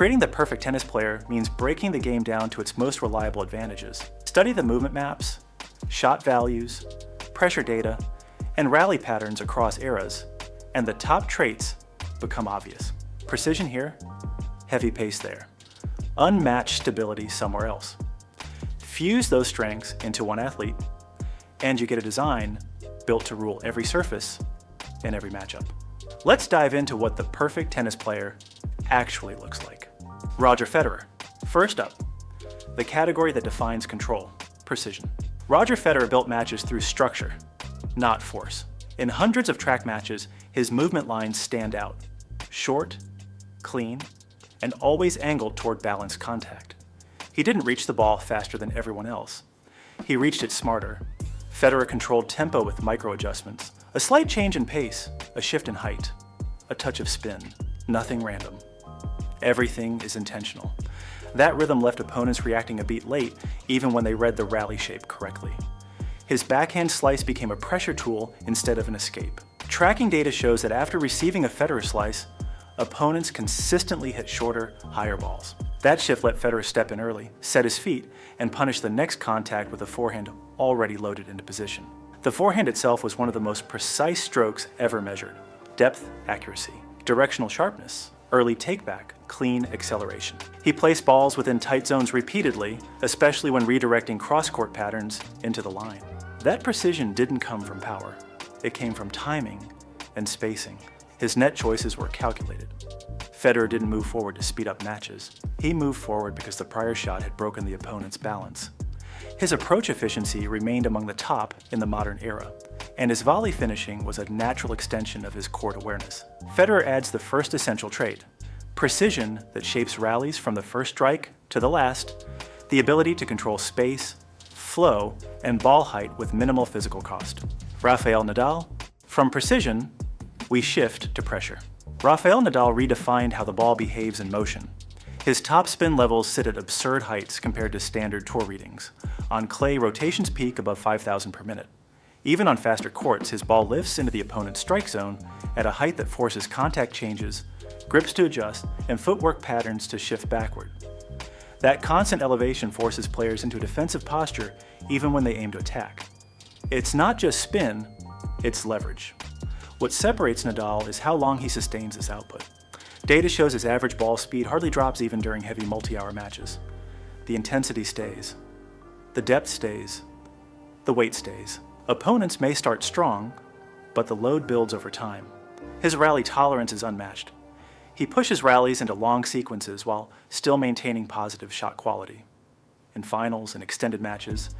Creating the perfect tennis player means breaking the game down to its most reliable advantages. Study the movement maps, shot values, pressure data, and rally patterns across eras, and the top traits become obvious. Precision here, heavy pace there. Unmatched stability somewhere else. Fuse those strengths into one athlete, and you get a design built to rule every surface in every matchup. Let's dive into what the perfect tennis player actually looks like. Roger Federer. First up, the category that defines control, precision. Roger Federer built matches through structure, not force. In hundreds of track matches, his movement lines stand out. Short, clean, and always angled toward balanced contact. He didn't reach the ball faster than everyone else. He reached it smarter. Federer controlled tempo with micro adjustments. A slight change in pace, a shift in height, a touch of spin, nothing random. Everything is intentional. That rhythm left opponents reacting a beat late, even when they read the rally shape correctly. His backhand slice became a pressure tool instead of an escape. Tracking data shows that after receiving a Federer slice, opponents consistently hit shorter, higher balls. That shift let Federer step in early, set his feet, and punish the next contact with a forehand already loaded into position. The forehand itself was one of the most precise strokes ever measured. Depth, accuracy, directional sharpness, early takeback, clean acceleration. He placed balls within tight zones repeatedly, especially when redirecting cross-court patterns into the line. That precision didn't come from power. It came from timing and spacing. His net choices were calculated. Federer didn't move forward to speed up matches. He moved forward because the prior shot had broken the opponent's balance. His approach efficiency remained among the top in the modern era, and his volley finishing was a natural extension of his court awareness. Federer adds the first essential trait, precision that shapes rallies from the first strike to the last, the ability to control space, flow, and ball height with minimal physical cost. Rafael Nadal. From precision, we shift to pressure. Rafael Nadal redefined how the ball behaves in motion. His top spin levels sit at absurd heights compared to standard tour readings. On clay, rotations peak above 5,000 per minute. Even on faster courts, his ball lifts into the opponent's strike zone at a height that forces contact changes, grips to adjust, and footwork patterns to shift backward. That constant elevation forces players into a defensive posture even when they aim to attack. It's not just spin, it's leverage. What separates Nadal is how long he sustains this output. Data shows his average ball speed hardly drops even during heavy multi-hour matches. The intensity stays. The depth stays. The weight stays. Opponents may start strong, but the load builds over time. His rally tolerance is unmatched. He pushes rallies into long sequences while still maintaining positive shot quality. In finals and extended matches,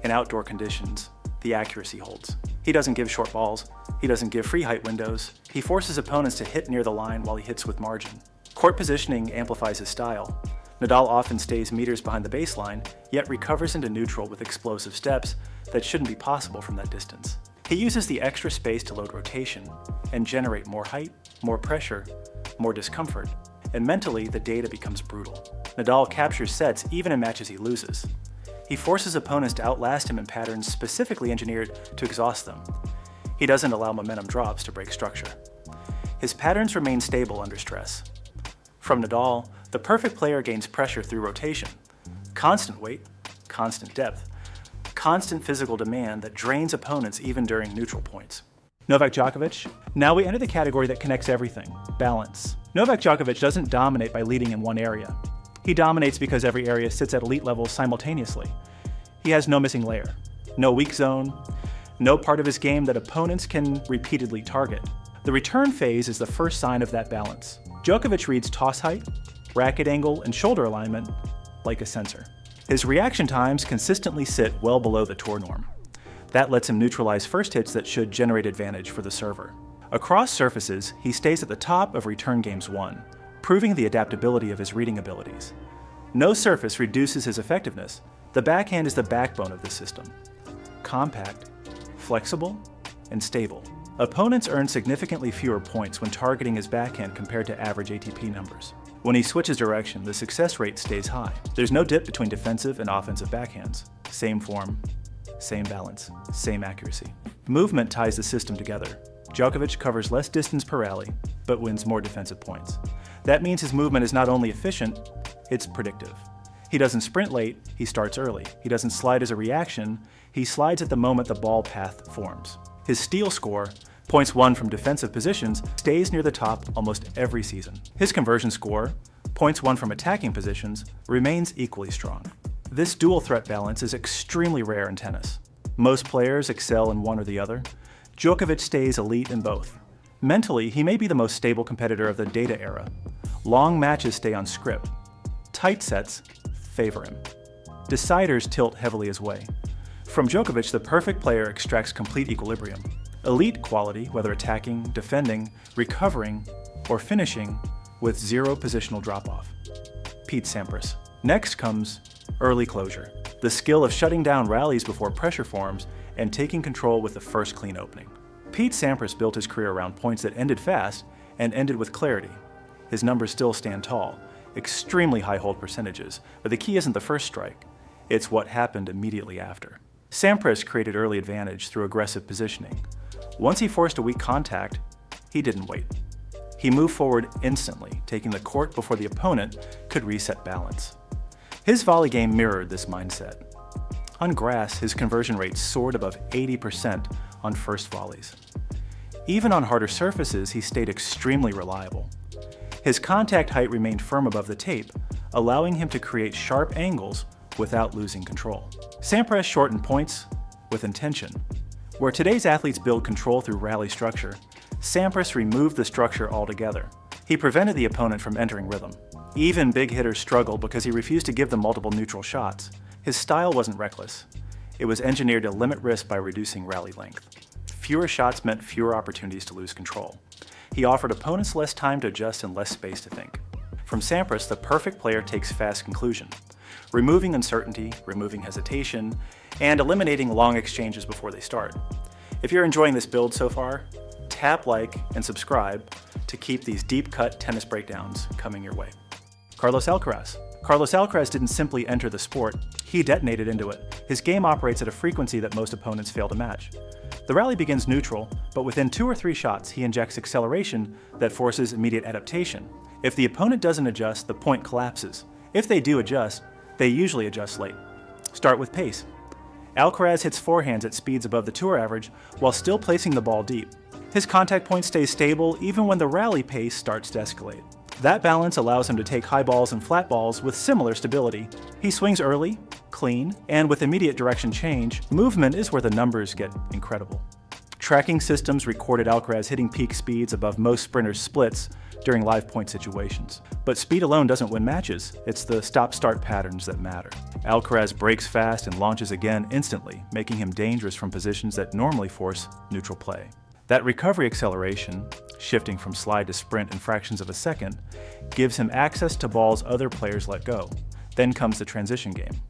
in outdoor conditions, the accuracy holds. He doesn't give short balls. He doesn't give free height windows. He forces opponents to hit near the line while he hits with margin. Court positioning amplifies his style. Nadal often stays meters behind the baseline, yet recovers into neutral with explosive steps that shouldn't be possible from that distance. He uses the extra space to load rotation and generate more height, more pressure, more discomfort, and mentally the data becomes brutal. Nadal captures sets even in matches he loses. He forces opponents to outlast him in patterns specifically engineered to exhaust them. He doesn't allow momentum drops to break structure. His patterns remain stable under stress. From Nadal, the perfect player gains pressure through rotation, constant weight, constant depth, constant physical demand that drains opponents even during neutral points. Novak Djokovic. Now we enter the category that connects everything, balance. Novak Djokovic doesn't dominate by leading in one area. He dominates because every area sits at elite levels simultaneously. He has no missing layer, no weak zone, no part of his game that opponents can repeatedly target. The return phase is the first sign of that balance. Djokovic reads toss height, racket angle, and shoulder alignment like a sensor. His reaction times consistently sit well below the tour norm. That lets him neutralize first hits that should generate advantage for the server. Across surfaces, he stays at the top of return games won, proving the adaptability of his reading abilities. No surface reduces his effectiveness. The backhand is the backbone of this system. Compact, flexible, and stable. Opponents earn significantly fewer points when targeting his backhand compared to average ATP numbers. When he switches direction, the success rate stays high. There's no dip between defensive and offensive backhands. Same form, same balance, same accuracy. Movement ties the system together. Djokovic covers less distance per rally, but wins more defensive points. That means his movement is not only efficient, it's predictive. He doesn't sprint late, he starts early. He doesn't slide as a reaction, he slides at the moment the ball path forms. His steal score, points won from defensive positions, stays near the top almost every season. His conversion score, points won from attacking positions, remains equally strong. This dual threat balance is extremely rare in tennis. Most players excel in one or the other. Djokovic stays elite in both. Mentally, he may be the most stable competitor of the data era. Long matches stay on script. Tight sets favor him. Deciders tilt heavily his way. From Djokovic, the perfect player extracts complete equilibrium. Elite quality, whether attacking, defending, recovering, or finishing, with zero positional drop-off. Pete Sampras. Next comes early closure, the skill of shutting down rallies before pressure forms and taking control with the first clean opening. Pete Sampras built his career around points that ended fast and ended with clarity. His numbers still stand tall, extremely high hold percentages, but the key isn't the first strike, it's what happened immediately after. Sampras created early advantage through aggressive positioning. Once he forced a weak contact, he didn't wait. He moved forward instantly, taking the court before the opponent could reset balance. His volley game mirrored this mindset. On grass, his conversion rate soared above 80% on first volleys. Even on harder surfaces, he stayed extremely reliable. His contact height remained firm above the tape, allowing him to create sharp angles without losing control. Sampras shortened points with intention. Where today's athletes build control through rally structure, Sampras removed the structure altogether. He prevented the opponent from entering rhythm. Even big hitters struggled because he refused to give them multiple neutral shots. His style wasn't reckless. It was engineered to limit risk by reducing rally length. Fewer shots meant fewer opportunities to lose control. He offered opponents less time to adjust and less space to think. From Sampras, the perfect player takes fast conclusion, removing uncertainty, removing hesitation, and eliminating long exchanges before they start. If you're enjoying this build so far, tap like and subscribe to keep these deep-cut tennis breakdowns coming your way. Carlos Alcaraz. Carlos Alcaraz didn't simply enter the sport, he detonated into it. His game operates at a frequency that most opponents fail to match. The rally begins neutral, but within 2 or 3 shots, he injects acceleration that forces immediate adaptation. If the opponent doesn't adjust, the point collapses. If they do adjust, they usually adjust late. Start with pace. Alcaraz hits forehands at speeds above the tour average while still placing the ball deep. His contact point stays stable even when the rally pace starts to escalate. That balance allows him to take high balls and flat balls with similar stability. He swings early, clean, and with immediate direction change. Movement is where the numbers get incredible. Tracking systems recorded Alcaraz hitting peak speeds above most sprinters' splits during live point situations. But speed alone doesn't win matches, it's the stop-start patterns that matter. Alcaraz breaks fast and launches again instantly, making him dangerous from positions that normally force neutral play. That recovery acceleration, shifting from slide to sprint in fractions of a second, gives him access to balls other players let go. Then comes the transition game.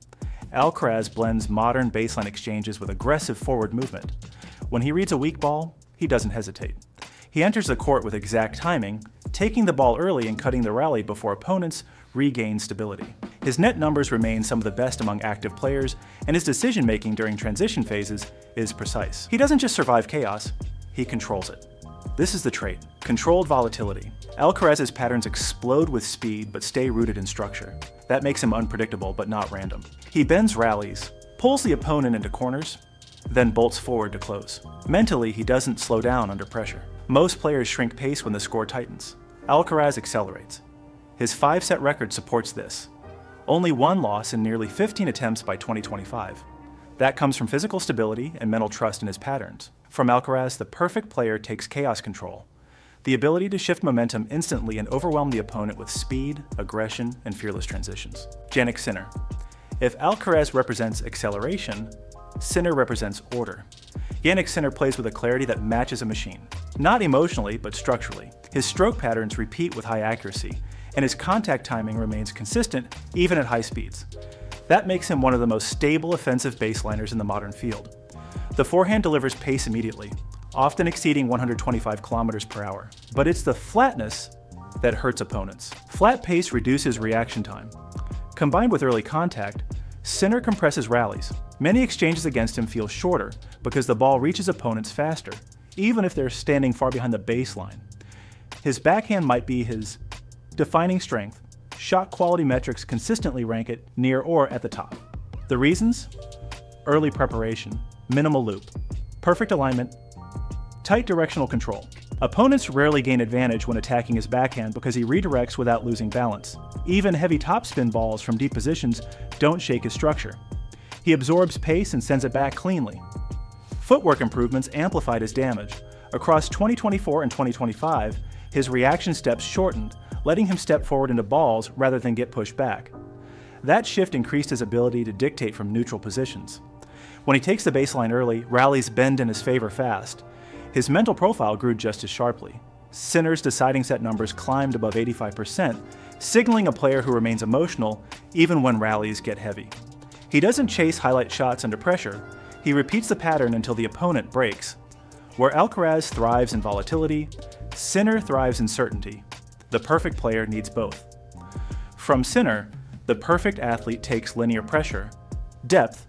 Alcaraz blends modern baseline exchanges with aggressive forward movement. When he reads a weak ball, he doesn't hesitate. He enters the court with exact timing, taking the ball early and cutting the rally before opponents regain stability. His net numbers remain some of the best among active players, and his decision-making during transition phases is precise. He doesn't just survive chaos, he controls it. This is the trait, controlled volatility. Alcaraz's patterns explode with speed but stay rooted in structure. That makes him unpredictable but not random. He bends rallies, pulls the opponent into corners, then bolts forward to close. Mentally, he doesn't slow down under pressure. Most players shrink pace when the score tightens. Alcaraz accelerates. His 5-set record supports this. Only 1 loss in nearly 15 attempts by 2025. That comes from physical stability and mental trust in his patterns. From Alcaraz, the perfect player takes chaos control. The ability to shift momentum instantly and overwhelm the opponent with speed, aggression, and fearless transitions. Jannik Sinner. If Alcaraz represents acceleration, Sinner represents order. Jannik Sinner plays with a clarity that matches a machine. Not emotionally, but structurally. His stroke patterns repeat with high accuracy, and his contact timing remains consistent even at high speeds. That makes him one of the most stable offensive baseliners in the modern field. The forehand delivers pace immediately, often exceeding 125 kilometers per hour. But it's the flatness that hurts opponents. Flat pace reduces reaction time. Combined with early contact, Sinner compresses rallies. Many exchanges against him feel shorter because the ball reaches opponents faster, even if they're standing far behind the baseline. His backhand might be his Defining strength. Shot quality metrics consistently rank it near or at the top. The reasons? Early preparation, minimal loop, perfect alignment, tight directional control. Opponents rarely gain advantage when attacking his backhand because he redirects without losing balance. Even heavy topspin balls from deep positions don't shake his structure. He absorbs pace and sends it back cleanly. Footwork improvements amplified his damage. Across 2024 and 2025, his reaction steps shortened, letting him step forward into balls rather than get pushed back. That shift increased his ability to dictate from neutral positions. When he takes the baseline early, rallies bend in his favor fast. His mental profile grew just as sharply. Sinner's deciding set numbers climbed above 85%, signaling a player who remains emotional even when rallies get heavy. He doesn't chase highlight shots under pressure. He repeats the pattern until the opponent breaks. Where Alcaraz thrives in volatility, Sinner thrives in certainty. The perfect player needs both. From Sinner, the perfect athlete takes linear pressure, depth,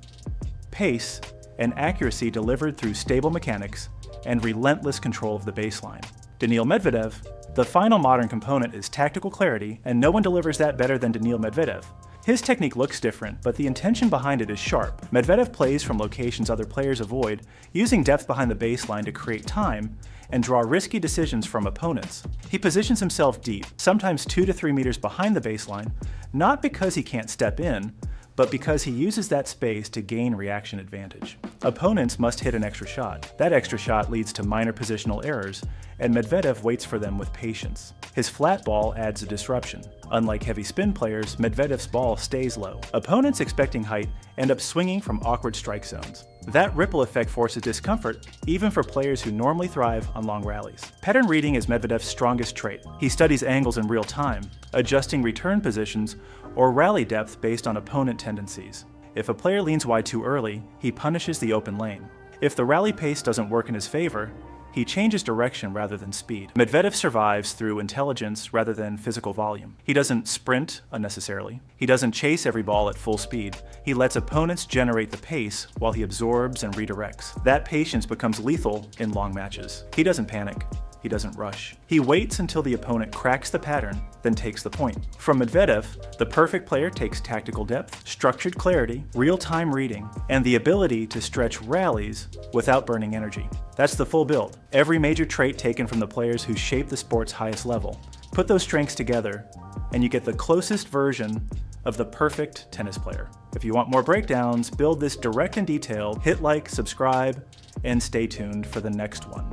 pace, and accuracy delivered through stable mechanics and relentless control of the baseline. Daniil Medvedev, the final modern component is tactical clarity, and no one delivers that better than Daniil Medvedev. His technique looks different, but the intention behind it is sharp. Medvedev plays from locations other players avoid, using depth behind the baseline to create time and draw risky decisions from opponents. He positions himself deep, sometimes 2 to 3 meters behind the baseline, not because he can't step in, but because he uses that space to gain reaction advantage. Opponents must hit an extra shot. That extra shot leads to minor positional errors, and Medvedev waits for them with patience. His flat ball adds a disruption. Unlike heavy spin players, Medvedev's ball stays low. Opponents expecting height end up swinging from awkward strike zones. That ripple effect forces discomfort, even for players who normally thrive on long rallies. Pattern reading is Medvedev's strongest trait. He studies angles in real time, adjusting return positions or rally depth based on opponent tendencies. If a player leans wide too early, he punishes the open lane. If the rally pace doesn't work in his favor, he changes direction rather than speed. Medvedev survives through intelligence rather than physical volume. He doesn't sprint unnecessarily. He doesn't chase every ball at full speed. He lets opponents generate the pace while he absorbs and redirects. That patience becomes lethal in long matches. He doesn't panic. He doesn't rush. He waits until the opponent cracks the pattern, then takes the point. From Medvedev, the perfect player takes tactical depth, structured clarity, real-time reading, and the ability to stretch rallies without burning energy. That's the full build. Every major trait taken from the players who shape the sport's highest level. Put those strengths together, and you get the closest version of the perfect tennis player. If you want more breakdowns, build this direct and detailed, hit like, subscribe, and stay tuned for the next one.